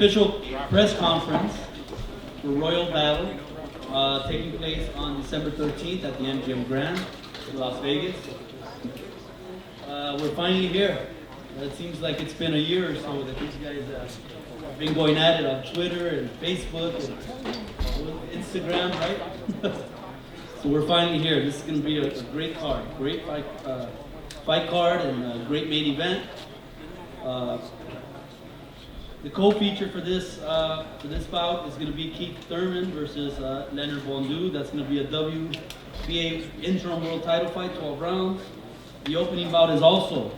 official press conference for Royal Battle taking place on December 13th at the MGM Grand in Las Vegas. We're finally here. It seems like it's been a year or so that these guys have been going at it on Twitter and Facebook and Instagram, right? So we're finally here. This is going to be a great card, great fight card, and a great main event. The co-feature for this bout is going to be Keith Thurman versus Leonard Bondu. That's going to be a WBA interim world title fight, 12 rounds. The opening bout is also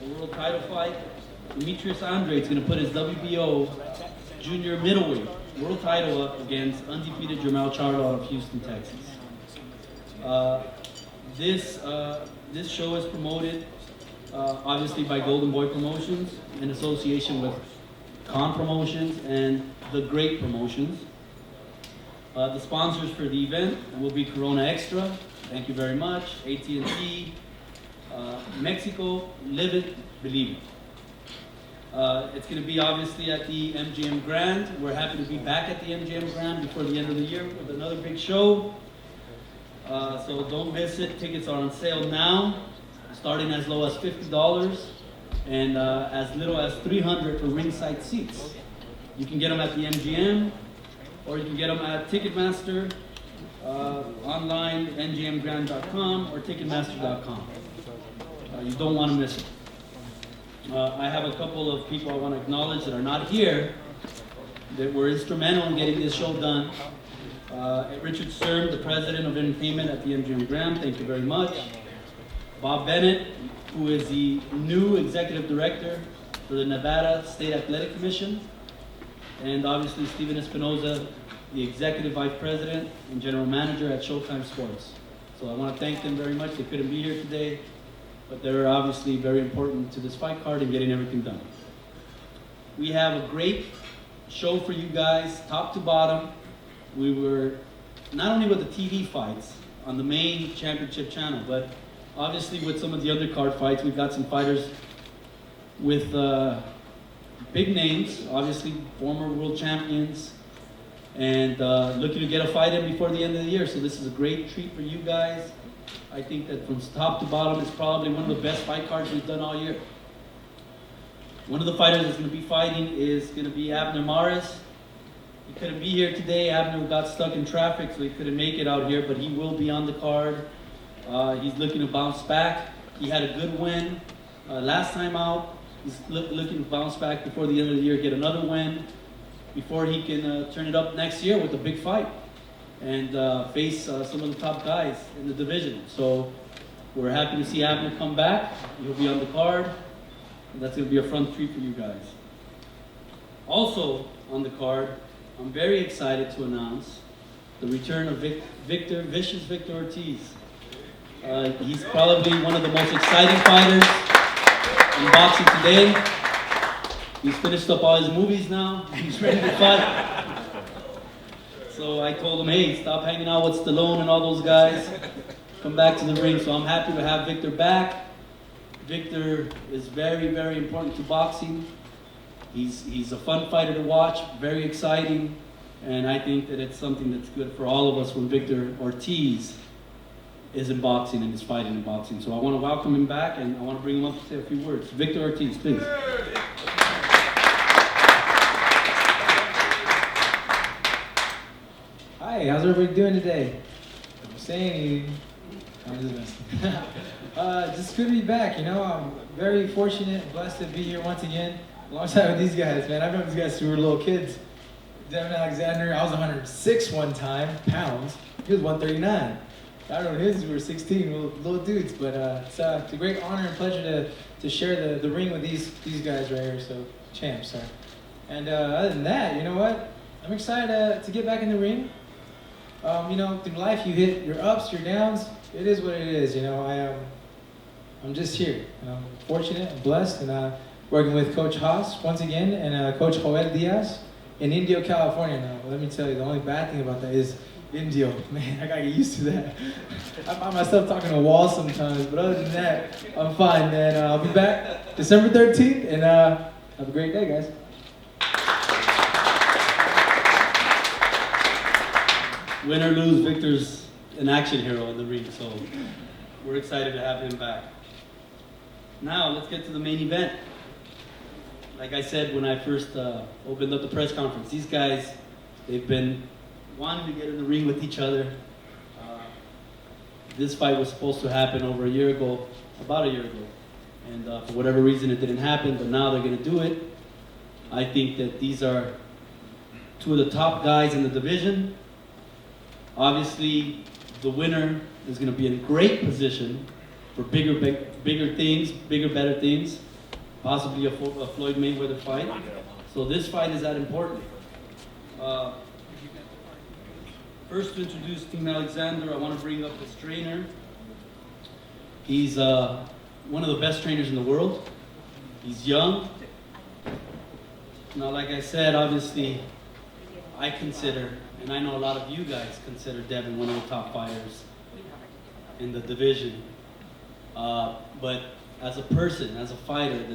a world title fight. Demetrius Andrade is going to put his WBO junior middleweight world title up against undefeated Jermell Charlo out of Houston, Texas. This show is promoted obviously by Goldenboy Promotions in association with Khan Promotions and The Great Promotions. The sponsors for the event will be Corona Extra, thank you very much, AT&T, Mexico, Live It, Believe It. It's going to be obviously at the MGM Grand. We're happy to be back at the MGM Grand before the end of the year with another big show. So don't miss it. Tickets are on sale now, starting as low as $50 and as little as $300 for ringside seats. You can get them at the MGM, or you can get them at Ticketmaster, online, mgmgrand.com, or ticketmaster.com. You don't want to miss it. I have a couple of people I want to acknowledge that are not here that were instrumental in getting this show done. Richard Sturm, the president of entertainment at the MGM Grand, thank you very much. Bob Bennett, who is the new executive director for the Nevada State Athletic Commission. And obviously Steven Espinoza, the executive vice president and general manager at Showtime Sports. So I want to thank them very much. They couldn't be here today, but they're obviously very important to this fight card and getting everything done. We have a great show for you guys, top to bottom. We were not only with the TV fights on the main championship channel, but obviously with some of the undercard fights. We've got some fighters with big names, obviously former world champions, and looking to get a fight in before the end of the year. So this is a great treat for you guys. I think that from top to bottom, it's probably one of the best fight cards we've done all year. One of the fighters that's going to be fighting is going to be Abner Mares. He couldn't be here today. Abner got stuck in traffic, so he couldn't make it out here, but he will be on the card. He's looking to bounce back. He had a good win last time out. He's looking to bounce back before the end of the year, get another win, before he can turn it up next year with a big fight and face some of the top guys in the division. So we're happy to see Abner come back. He'll be on the card, and that's going to be a front treat for you guys. Also on the card, I'm very excited to announce the return of Victor Ortiz. He's probably one of the most exciting fighters in boxing today. He's finished up all his movies now. He's ready to fight. So I told him, hey, stop hanging out with Stallone and all those guys. Come back to the ring. So I'm happy to have Victor back. Victor is very, very important to boxing. He's a fun fighter to watch, very exciting, and I think that it's something that's good for all of us when Victor Ortiz is in boxing and is fighting in boxing. So I want to welcome him back, and I want to bring him up to say a few words. Victor Ortiz, please. Hi, how's everybody doing today? I'm saying, just good to be back. You know, I'm very fortunate and blessed to be here once again. Alongside with these guys, man. I remember these guys who were little kids. Devon Alexander, I was 106 one time, pounds. He was 139. I don't know, his were 16, little dudes. But it's a great honor and pleasure to share the ring with these guys right here. So, champs, sorry. And other than that, you know what? I'm excited to get back in the ring. You know, through life you hit your ups, your downs. It is what it is, you know. I'm just here. You know, I'm fortunate and blessed, and working with Coach Haas once again, and Coach Joel Diaz in Indio, California. Now, let me tell you, the only bad thing about that is Indio. Man, I gotta get used to that. I find myself talking to walls sometimes, but other than that, I'm fine, man. I'll be back December 13th, and have a great day, guys. win or lose, Victor's an action hero in the ring, so we're excited to have him back. Now, let's get to the main event. Like I said when I first opened up the press conference, these guys, they've been wanting to get in the ring with each other. This fight was supposed to happen over a year ago, about a year ago. And for whatever reason, it didn't happen, but now they're going to do it. I think that these are two of the top guys in the division. Obviously, the winner is going to be in a great position for bigger things, better things, possibly a Floyd Mayweather fight. So this fight is that important. First to introduce Devon Alexander, I want to bring up his trainer. He's one of the best trainers in the world. He's young. Now, like I said, obviously, I consider, and I know a lot of you guys consider Devon one of the top fighters in the division. But as a person, as a fighter,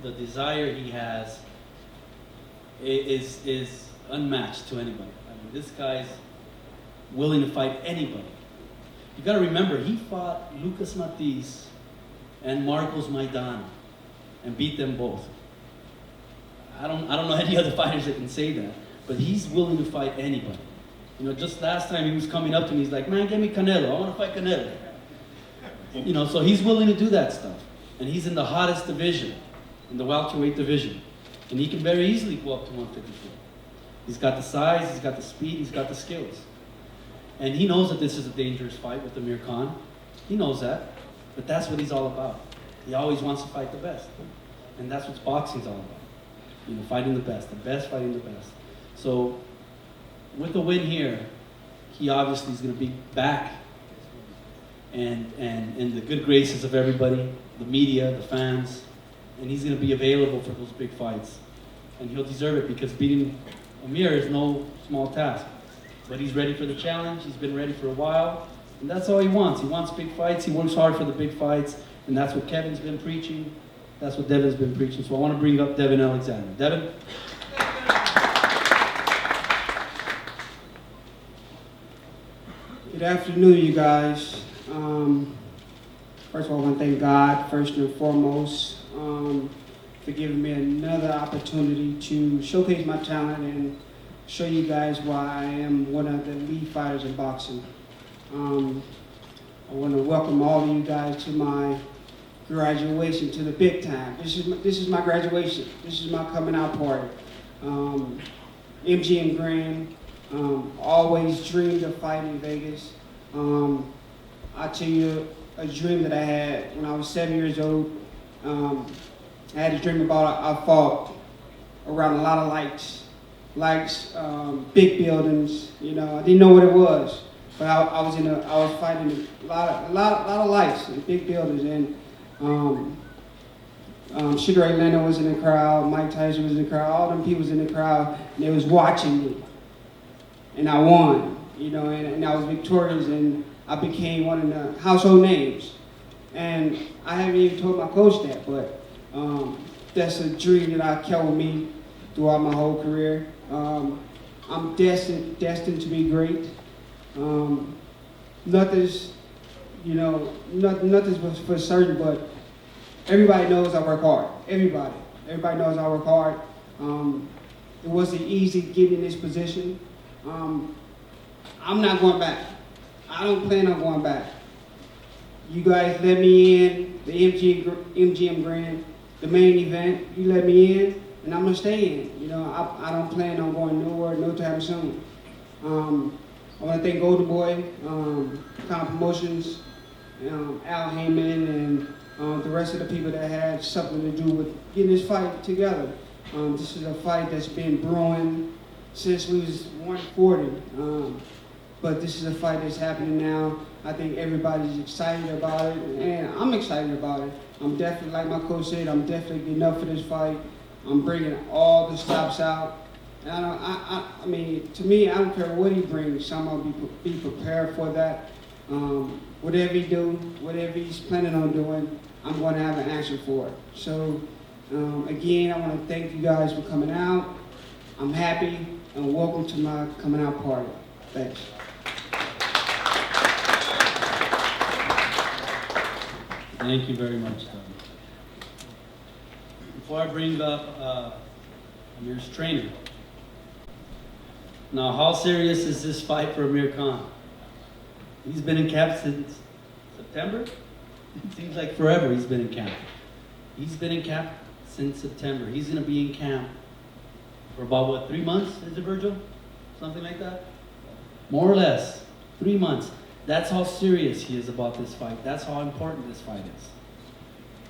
the desire he has is unmatched to anybody. I mean, this guy's willing to fight anybody. You got to remember, he fought Lucas Matiz and Marcos Maidana and beat them both. I don't know any other fighters that can say that, but he's willing to fight anybody. You know, just last time he was coming up to me, he's like, man, give me Canelo. I want to fight Canelo. You know, so he's willing to do that stuff. And he's in the hottest division, in the welterweight division. And he can very easily go up to 154. He's got the size, he's got the speed, he's got the skills. And he knows that this is a dangerous fight with Amir Khan. He knows that. But that's what he's all about. He always wants to fight the best. And that's what boxing's all about. You know, fighting the best fighting the best. So, with the win here, he obviously is going to be back and in the good graces of everybody, the media, the fans, and he's going to be available for those big fights. And he'll deserve it because beating Amir is no small task. But he's ready for the challenge. He's been ready for a while. And that's all he wants. He wants big fights. He works hard for the big fights. And that's what Kevin's been preaching. That's what Devon's been preaching. So I want to bring up Devon Alexander. Devon? Good afternoon, you guys. First of all, I want to thank God, first and foremost, for giving me another opportunity to showcase my talent and show you guys why I am one of the lead fighters in boxing. I want to welcome all of you guys to my graduation to the big time. This is my graduation. This is my coming out party. MGM Grand. Always dreamed of fighting in Vegas. I'll tell you a dream that I had when I was 7 years old. I had a dream about I fought around a lot of lights, big buildings. You know, I didn't know what it was, but I was fighting a lot of lights and big buildings. And Sugar Ray Leonard was in the crowd, Mike Tyson was in the crowd, all them people was in the crowd, and they was watching me. And I won, you know, and I was victorious, and I became one of the household names. And I haven't even told my coach that, but that's a dream that I kept with me throughout my whole career. I'm destined to be great. Nothing's for certain, but everybody knows I work hard. Everybody knows I work hard. It wasn't easy getting in this position. I'm not going back. I don't plan on going back. You guys let me in, the MGM Grand, the main event, you let me in, and I'm going to stay in. You know, I don't plan on going nowhere no time soon. I want to thank Goldenboy Promotions, Al Heyman, and the rest of the people that had something to do with getting this fight together. This is a fight that's been brewing since we was 140, but this is a fight that's happening now. I think everybody's excited about it, and I'm excited about it. I'm definitely, like my coach said, I'm definitely getting up for this fight. I'm bringing all the stops out. And I mean, to me, I don't care what he brings. So I'm gonna be prepared for that. Whatever he do, whatever he's planning on doing, I'm going to have an answer for it. So again, I want to thank you guys for coming out. I'm happy, and welcome to my coming out party. Thanks. Thank you very much, Devon. Before I bring up Amir's trainer, now how serious is this fight for Amir Khan? He's been in camp since September? It seems like forever he's been in camp. He's been in camp since September. He's going to be in camp for about, what, 3 months, is it, Virgil? Something like that? More or less. 3 months. That's how serious he is about this fight. That's how important this fight is.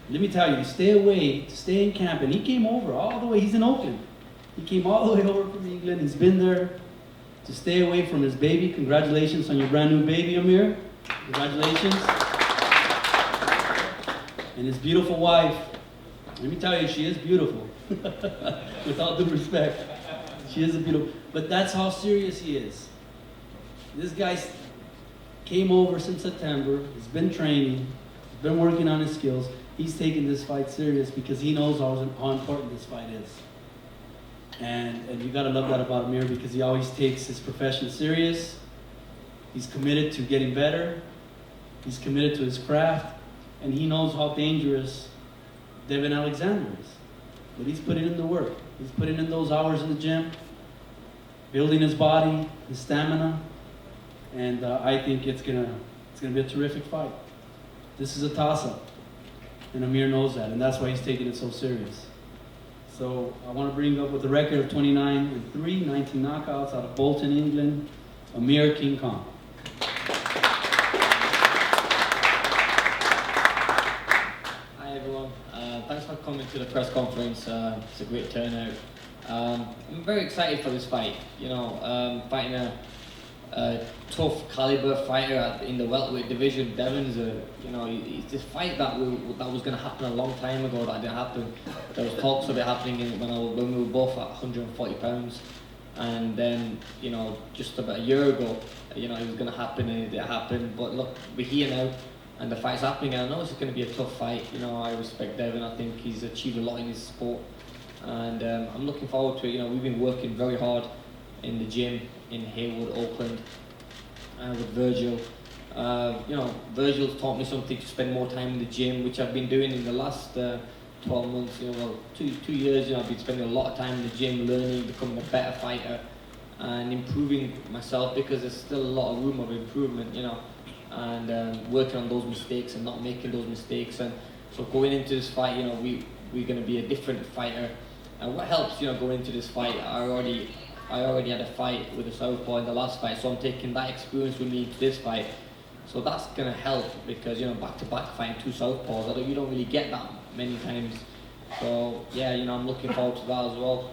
Let me tell you, stay away, stay in camp. And he came over all the way. He's in Oakland. He came all the way over from England. He's been there to stay away from his baby. Congratulations on your brand new baby, Amir. Congratulations. And his beautiful wife. Let me tell you, she is beautiful. With all due respect. She is a beautiful. But that's how serious he is. This guy came over since September. He's been training. He's been working on his skills. He's taking this fight serious because he knows how important this fight is. And you gotta love that about Amir because he always takes his profession serious. He's committed to getting better. He's committed to his craft. And he knows how dangerous Devon Alexander is. But he's putting in the work. He's putting in those hours in the gym, building his body, his stamina. And I think it's gonna be a terrific fight. This is a toss-up. And Amir knows that, and that's why he's taking it so serious. So I want to bring up with a record of 29-3, 19 knockouts out of Bolton, England, Amir King Khan. Hi everyone, thanks for coming to the press conference. It's a great turnout. I'm very excited for this fight. You know, fighting a tough caliber fighter in the welterweight division. Devon's it's this fight that was going to happen a long time ago that didn't happen. There was talks of it happening when we were both at 140 pounds, and then just about a year ago, it was going to happen and it didn't happen. But look, we're here now, and the fight's happening. And I know it's going to be a tough fight. I respect Devon. I think he's achieved a lot in his sport, and I'm looking forward to it. We've been working very hard in the gym in Haywood, Oakland, with Virgil. Virgil's taught me something to spend more time in the gym, which I've been doing in the last 12 months. Two years. I've been spending a lot of time in the gym, learning, becoming a better fighter, and improving myself because there's still a lot of room of improvement. And working on those mistakes and not making those mistakes. And so going into this fight, we're going to be a different fighter. And what helps, going into this fight, I already had a fight with a southpaw in the last fight, so I'm taking that experience with me into this fight. So that's gonna help because back-to-back fighting two southpaws, you don't really get that many times. So yeah, I'm looking forward to that as well.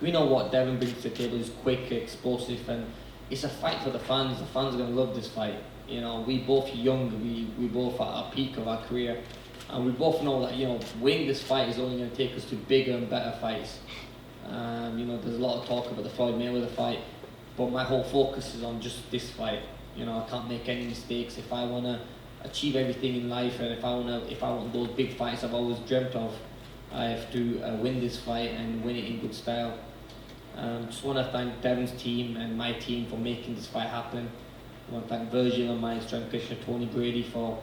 We know what Devon brings to the table is quick, explosive, and it's a fight for the fans. The fans are gonna love this fight. We both young, we both at our peak of our career, and we both know that winning this fight is only gonna take us to bigger and better fights. There's a lot of talk about the Floyd Mayweather fight, but my whole focus is on just this fight. I can't make any mistakes. If I want to achieve everything in life, and if I want those big fights I've always dreamt of, I have to win this fight and win it in good style. Just want to thank Devon's team and my team for making this fight happen. I want to thank Virgil and my strength coach Tony Brady for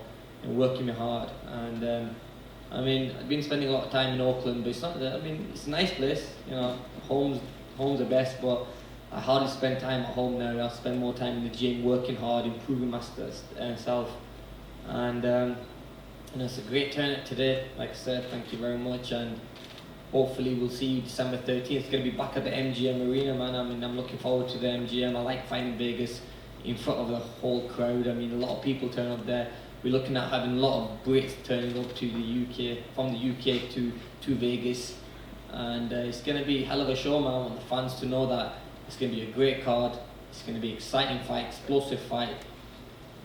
working me hard. And I've been spending a lot of time in Oakland, but it's not that. It's a nice place. Home's the best, but I hardly spend time at home now. I spend more time in the gym, working hard, improving myself. And it's a great turnout today. Like I said, thank you very much, and hopefully we'll see you December 13th. It's going to be back at the MGM Arena, man. I'm looking forward to the MGM. I like fighting Vegas in front of the whole crowd. A lot of people turn up there. We're looking at having a lot of Brits turning up to the UK, from the UK to Vegas. And it's going to be a hell of a show, man. I want the fans to know that it's going to be a great card. It's going to be an exciting fight, explosive fight.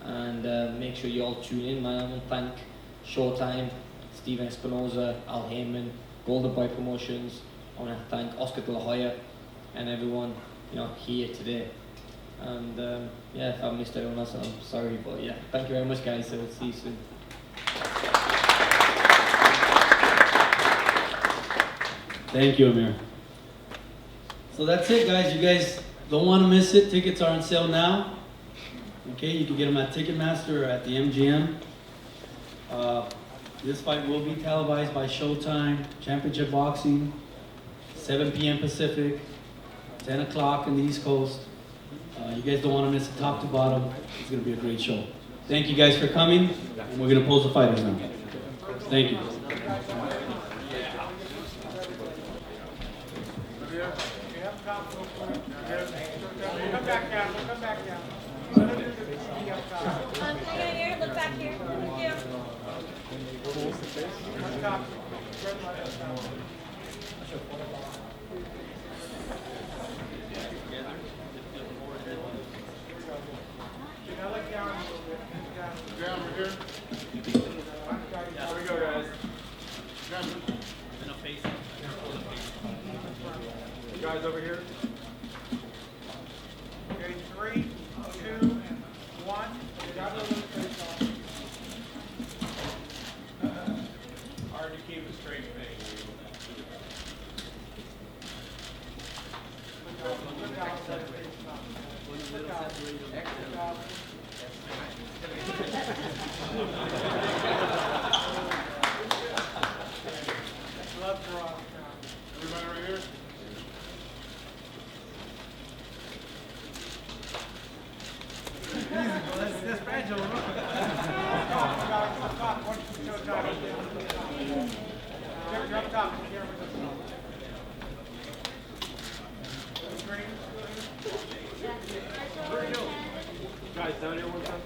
And make sure you all tune in, man. I want to thank Showtime, Steven Espinoza, Al Heyman, Goldenboy Promotions. I want to thank Oscar De La Hoya and everyone here today. And if I missed anyone else, I'm sorry, but yeah, thank you very much, guys. So we'll see you soon. Thank you, Amir. So that's it, guys. You guys don't want to miss it. Tickets are on sale now. Okay, you can get them at Ticketmaster or at the MGM. This fight will be televised by Showtime, Championship Boxing, 7 p.m. Pacific, 10 o'clock in the East Coast. You guys don't want to miss it top to bottom. It's going to be a great show. Thank you guys for coming, and we're going to pose the fighters now. Thank you. Come back down, come back down. Hang on here, look back here. Thank you. Up top. Now look down a little bit. Down over here. Here we go, guys. Guys over here. Okay, 3, 2, and 1. Got a little face off. Hard to keep a straight face. Look out, set face off. Look out. Exit out. Love draw. Everybody right here? That's fragile. Up top, one show top. You're up top. Guys, down here one time.